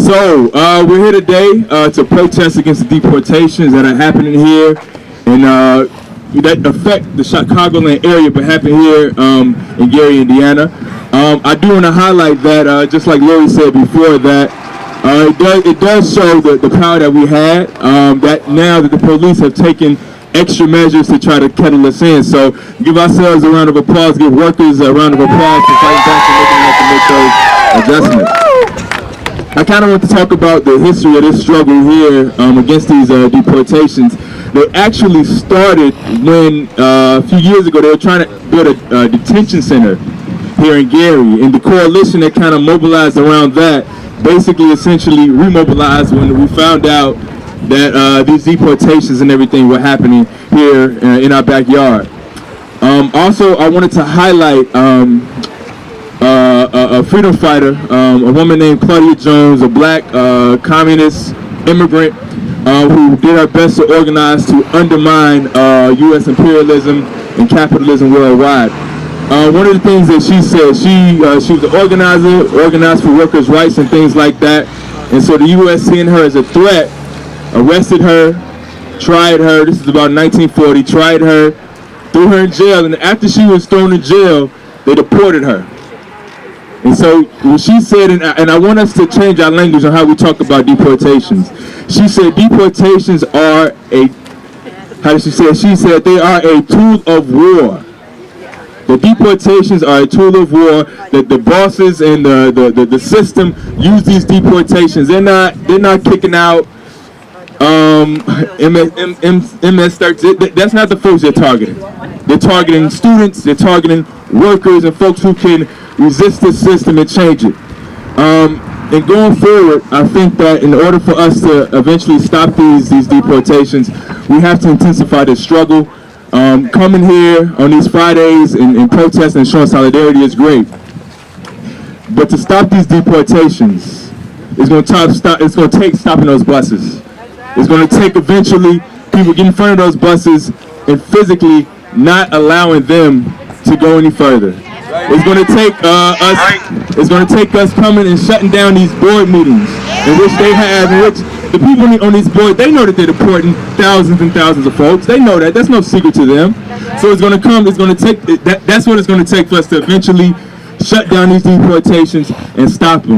So, we're here today to protest against the deportations that are happening here and that affect the Chicagoland area but happen here in Gary, Indiana. I do want to highlight that, just like Lori said before, that it does show the power that we had, that now that the police have taken extra measures to try to kettle us in. So give ourselves a round of applause, give workers a round of applause for fighting back and making those adjustments. I kind of want to talk about the history of this struggle here against these deportations. They actually started when a few years ago they were trying to build a detention center here in Gary, and the coalition that kind of mobilized around that basically essentially remobilized when we found out that these deportations and everything were happening here in our backyard. Also, I wanted to highlight a freedom fighter, a woman named Claudia Jones, a black communist immigrant who did her best to organize to undermine U.S. imperialism and capitalism worldwide. One of the things that she said, she was an organizer, organized for workers' rights and things like that, and so the U.S. seeing her as a threat, arrested her, tried her, this is about 1940, tried her, threw her in jail, and after she was thrown in jail, they deported her. And so what she said, and I want us to change our language on how we talk about deportations. She said deportations are how did she say it? She said they are a tool of war. The deportations are a tool of war, that the bosses and the system use these deportations. They're not kicking out MS-13. That's not the folks they're targeting. They're targeting students, they're targeting workers and folks who can resist this system and change it. And going forward, I think that in order for us to eventually stop these deportations, we have to intensify the struggle. Coming here on these Fridays and protesting and showing solidarity is great. But to stop these deportations, it's going to take stopping those buses. It's going to take eventually people getting in front of those buses and physically not allowing them to go any further. It's going to take It's going to take us coming and shutting down these board meetings, in which they have, in which the people on these boards, they know that they're deporting thousands and thousands of folks. They know that. That's no secret to them. So it's going to come. It's going to take. That's what it's going to take for us to eventually shut down these deportations and stop them.